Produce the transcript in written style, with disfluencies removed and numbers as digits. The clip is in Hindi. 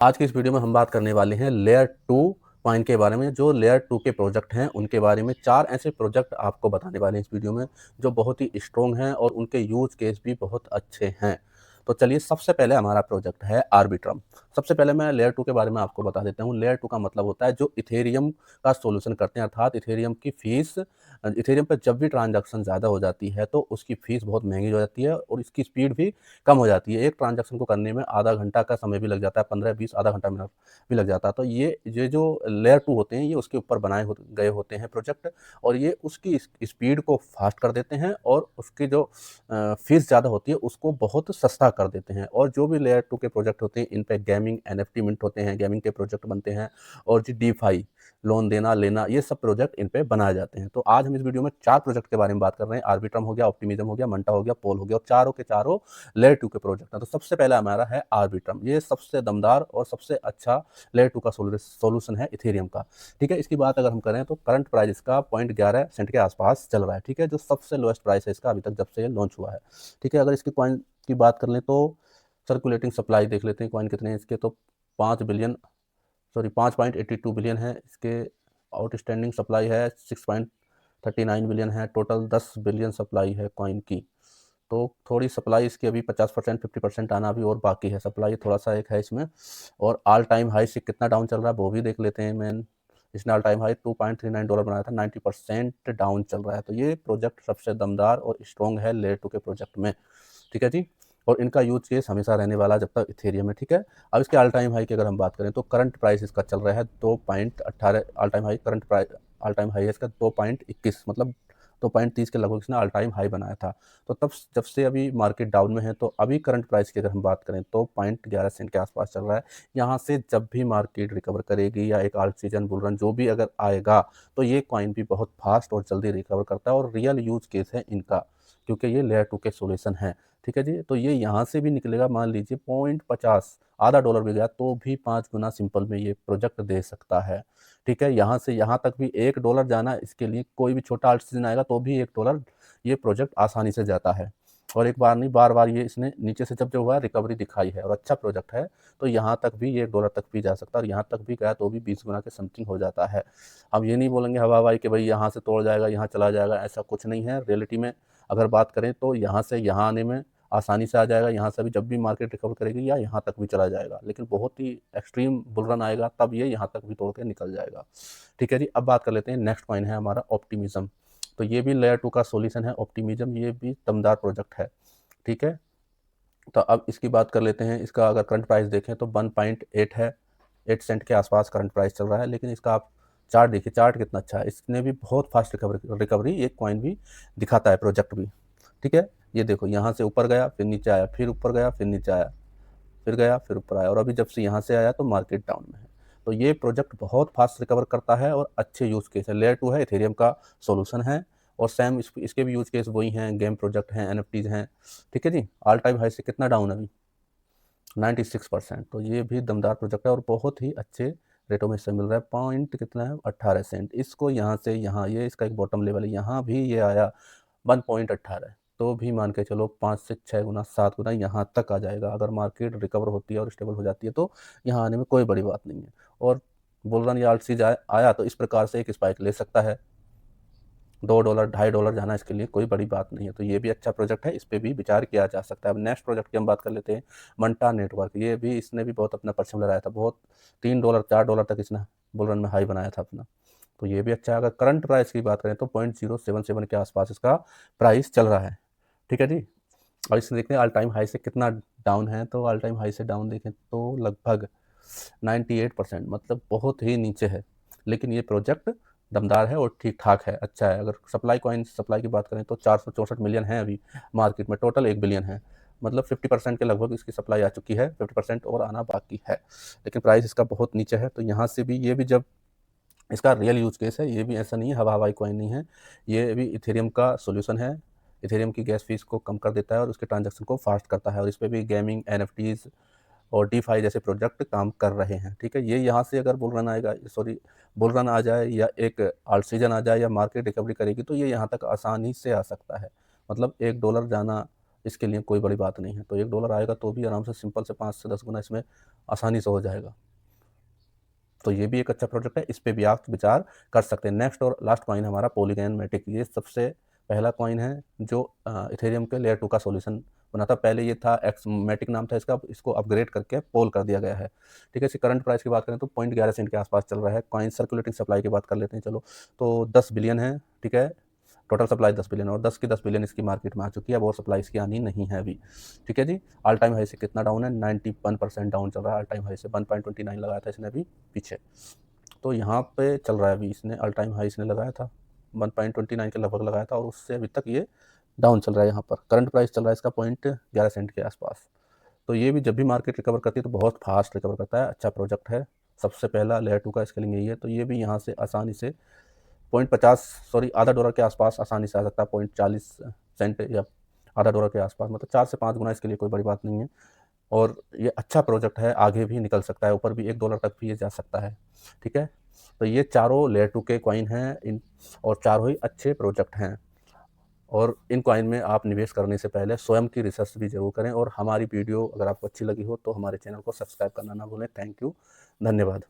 आज की इस वीडियो में हम बात करने वाले हैं लेयर 2 कॉइन के बारे में। जो लेयर 2 के प्रोजेक्ट हैं उनके बारे में 4 ऐसे प्रोजेक्ट आपको बताने वाले हैं इस वीडियो में जो बहुत ही स्ट्रॉन्ग हैं और उनके यूज केस भी बहुत अच्छे हैं। तो चलिए, सबसे पहले हमारा प्रोजेक्ट है आर्बिट्रम। सबसे पहले मैं लेयर 2 के बारे में आपको बता देता हूँ। लेयर 2 का मतलब होता है जो इथेरियम का सॉल्यूशन करते हैं, अर्थात इथेरियम की फीस, इथेरियम पर जब भी ट्रांजैक्शन ज़्यादा हो जाती है तो उसकी फीस बहुत महंगी हो जाती है और इसकी स्पीड भी कम हो जाती है। एक ट्रांजैक्शन को करने में आधा घंटा का समय भी लग जाता है, 15-20 आधा घंटा मिनट भी लग जाता है। तो ये जो लेयर 2 होते हैं ये उसके ऊपर बनाए गए होते हैं प्रोजेक्ट, और ये उसकी स्पीड को फास्ट कर देते हैं और उसकी जो फीस ज़्यादा होती है उसको बहुत सस्ता कर देते हैं। और जो भी लेयर 2 के प्रोजेक्ट होते हैं इन पे गेमिंग एनएफटी मिंट होते हैं, गेमिंग के प्रोजेक्ट बनते हैं, और जो डीफाई लोन देना लेना, ये सब प्रोजेक्ट इन पे बनाए जाते हैं। तो आज हम इस वीडियो में 4 प्रोजेक्ट के बारे में बात कर रहे हैं। आर्बिट्रम हो गया, ऑप्टिमिज्म हो गया, मंटा हो गया, पोल हो गया, और चारों के चारों लेयर 2 के प्रोजेक्ट हैं। तो सबसे पहला हमारा है आर्बिट्रम। ये सबसे दमदार और सबसे अच्छा लेयर 2 का सॉल्यूशन है इथेरियम का। ठीक है, इसकी बात अगर हम करें तो करंट प्राइस इसका 0.11 सेंट के आसपास चल रहा है। ठीक है, जो सबसे लोएस्ट प्राइस है इसका अभी तक जब से ये लॉन्च हुआ है। ठीक है, अगर इसकी कॉइन की बात कर लें तो सर्कुलेटिंग सप्लाई देख लेते हैं, कॉइन कितने हैं इसके। तो 5.82 बिलियन है इसके। आउटस्टैंडिंग सप्लाई है 6.39 बिलियन है। टोटल 10 बिलियन सप्लाई है कॉइन की। तो थोड़ी सप्लाई इसकी अभी 50% 50% आना अभी और बाकी है। सप्लाई थोड़ा सा एक है इसमें। और ऑल टाइम हाई से कितना डाउन चल रहा है वो भी देख लेते हैं। मैन इसने ऑल टाइम हाई $2.39 बनाया था, 90% डाउन चल रहा है। तो ये प्रोजेक्ट सबसे दमदार और स्ट्रॉन्ग है लेयर 2 के प्रोजेक्ट में। ठीक है जी, और इनका यूज केस हमेशा रहने वाला जब तक इथेरियम है। ठीक है, अब इसके ऑल टाइम हाई की अगर हम बात करें तो करंट प्राइस इसका चल रहा है 2.18। All time high current price, all time high है इसका 2.21, मतलब 2.30 के लगभग इसने ऑल टाइम हाई बनाया था। तो तब जब से अभी मार्केट डाउन में है तो अभी करंट प्राइस की अगर हम बात करें तो 0.11 सेंट के आसपास चल रहा है। यहाँ से जब भी मार्केट रिकवर करेगी या एक आल्ट सीजन बुल रन जो भी अगर आएगा तो ये कॉइन भी बहुत फास्ट और जल्दी रिकवर करता है, और रियल यूज केस है इनका, क्योंकि ये लेयर 2 के सोल्यूशन है। ठीक है जी, तो ये यहाँ से भी निकलेगा, मान लीजिए 0.50 आधा डॉलर भी गया तो भी 5 गुना सिंपल में ये प्रोजेक्ट दे सकता है। ठीक है, यहाँ से यहाँ तक भी $1 जाना इसके लिए, कोई भी छोटा आल्ट सीजन आएगा तो भी $1 ये प्रोजेक्ट आसानी से जाता है। और एक बार नहीं, बार बार ये इसने नीचे से जब जो हुआ रिकवरी दिखाई है और अच्छा प्रोजेक्ट है, तो यहाँ तक भी ये $1 तक भी जा सकता है, और यहाँ तक भी गया तो भी 20 गुना के समथिंग हो जाता है। अब ये नहीं बोलेंगे हवा हवाई कि भाई यहाँ से तोड़ जाएगा यहाँ चला जाएगा, ऐसा कुछ नहीं है। रियलिटी में अगर बात करें तो यहाँ से यहाँ आने में आसानी से आ जाएगा, यहाँ से भी जब भी मार्केट रिकवर करेगी या यहाँ तक भी चला जाएगा, लेकिन बहुत ही एक्सट्रीम बुल रन आएगा तब ये यहाँ तक भी तोड़ के निकल जाएगा। ठीक है जी, अब बात कर लेते हैं। नेक्स्ट कॉइन है हमारा ऑप्टिमिज्म। तो ये भी लेयर 2 का सॉल्यूशन है ऑप्टिमिज्म, ये भी दमदार प्रोजेक्ट है। ठीक है, तो अब इसकी बात कर लेते हैं। इसका अगर करंट प्राइस देखें तो 1.8 है, 8 सेंट के आसपास करंट प्राइस चल रहा है। लेकिन इसका आप चार्ट देखिए, चार्ट कितना अच्छा है, इसने भी बहुत फास्ट रिकवरी एक कॉइन भी दिखाता है, प्रोजेक्ट भी। ठीक है, ये देखो यहाँ से ऊपर गया फिर नीचे आया, फिर ऊपर गया फिर नीचे आया, फिर गया फिर ऊपर आया, और अभी जब से यहाँ से आया तो मार्केट डाउन में है। तो ये प्रोजेक्ट बहुत फास्ट रिकवर करता है और अच्छे यूज केस है। लेयर 2 है, इथेरियम का सॉल्यूशन है, और सेम इसके भी यूज केस वही हैं, गेम प्रोजेक्ट हैं, एनएफटीज हैं। ठीक है जी, ऑल टाइम हाई से कितना डाउन अभी 96%। तो ये भी दमदार प्रोजेक्ट है और बहुत ही अच्छे रेटों में इससे मिल रहा है। पॉइंट कितना है 18 सेंट। इसको यहाँ से यहाँ, ये इसका एक बॉटम लेवल है, यहाँ भी ये आया 1.18, तो भी मान के चलो 5 से 6 गुना 7 गुना यहाँ तक आ जाएगा। अगर मार्केट रिकवर होती है और स्टेबल हो जाती है तो यहाँ आने में कोई बड़ी बात नहीं है। और बुल रन या आल्ट सीज आया तो इस प्रकार से एक स्पाइक ले सकता है। $2 $2.5 जाना इसके लिए कोई बड़ी बात नहीं है। तो ये भी अच्छा प्रोजेक्ट है, इस पर भी विचार किया जा सकता है। अब नेक्स्ट प्रोजेक्ट की हम बात कर लेते हैं, मंटा नेटवर्क। ये भी इसने भी बहुत अपना परचम लगाया था, बहुत $3 $4 तक इसने बुल रन में हाई बनाया था अपना। तो ये भी अच्छा है। अगर करंट प्राइस की बात करें तो 0.077 के आसपास इसका प्राइस चल रहा है। ठीक है जी, और इसमें देखते हैं ऑल टाइम हाई से कितना डाउन है। तो ऑल टाइम हाई से डाउन देखें तो लगभग 98%, मतलब बहुत ही नीचे है। लेकिन ये प्रोजेक्ट दमदार है और ठीक ठाक है, अच्छा है। अगर सप्लाई की बात करें तो 464 मिलियन है अभी मार्केट में, टोटल 1 बिलियन है, मतलब 50% के लगभग इसकी सप्लाई आ चुकी है, 50% और आना बाकी है। लेकिन प्राइस इसका बहुत नीचे है। तो यहाँ से भी ये भी जब इसका रियल यूज केस है, ये भी ऐसा नहीं है हवा हवाई कॉइन नहीं है, ये भी इथेरियम का सॉल्यूशन है। इथेरियम की गैस फीस को कम कर देता है और उसके ट्रांजैक्शन को फास्ट करता है, और इस पर भी गेमिंग एनएफटीज और डीफाई जैसे प्रोजेक्ट काम कर रहे हैं। ठीक है, ये यहाँ से अगर बुल रन आएगा, सॉरी बुल रन आ जाए या एक आल्ट सीजन आ जाए या मार्केट रिकवरी करेगी तो ये यहाँ तक आसानी से आ सकता है। मतलब $1 जाना इसके लिए कोई बड़ी बात नहीं है। तो $1 आएगा तो भी आराम से सिंपल से 5 से 10 गुना इसमें आसानी से हो जाएगा। तो ये भी एक अच्छा प्रोजेक्ट है, इस पे भी आप विचार कर सकते हैं। नेक्स्ट और लास्ट कॉइन हमारा पॉलीगॉन मैटिक। ये सबसे पहला कॉइन है जो इथेरियम के लेयर 2 का सॉल्यूशन बना था। पहले ये था एक्स मैटिक नाम था इसका, इसको अपग्रेड करके पोल कर दिया गया है। ठीक है, इसकी करंट प्राइस की बात करें तो 0.11 सेंट के आसपास चल रहा है। कॉइन सर्कुलेटिंग सप्लाई की बात कर लेते हैं चलो। तो 10 बिलियन है, ठीक है, टोटल सप्लाई 10 बिलियन, और 10 की 10 बिलियन इसकी मार्केट में आ चुकी है। अब और सप्लाई इसकी आनी नहीं है अभी। ठीक है जी। ऑल टाइम हाई से कितना डाउन है, 91% डाउन चल रहा है। ऑल टाइम हाई से 1.29 लगाया था इसने अभी पीछे। तो यहाँ पे चल रहा है अभी, इसने ऑल टाइम हाई इसने लगाया था 1.29 के लगभग लगाया था, और उससे अभी तक ये डाउन चल रहा है। यहाँ पर करंट प्राइस चल रहा है इसका 0.11 सेंट के आसपास। तो ये भी जब भी मार्केट रिकवर करती है तो बहुत फास्ट रिकवर करता है, अच्छा प्रोजेक्ट है। सबसे पहला लेयर 2 का स्केलिंग यही है। तो ये भी यहाँ से आसानी से 0.50 सॉरी आधा डॉलर के आसपास आसानी से आ सकता है, 0.40 सेंट या आधा डॉलर के आसपास, मतलब 4 से 5 गुना, इसके लिए कोई बड़ी बात नहीं है। और ये अच्छा प्रोजेक्ट है, आगे भी निकल सकता है, ऊपर भी $1 तक भी ये जा सकता है। ठीक है, तो ये चारों लेयर 2 के कॉइन हैं इन, और चारों ही अच्छे प्रोजेक्ट हैं। और इन कॉइन में आप निवेश करने से पहले स्वयं की रिसर्च भी जरूर करें। और हमारी वीडियो अगर आपको अच्छी लगी हो तो हमारे चैनल को सब्सक्राइब करना ना भूलें। थैंक यू, धन्यवाद।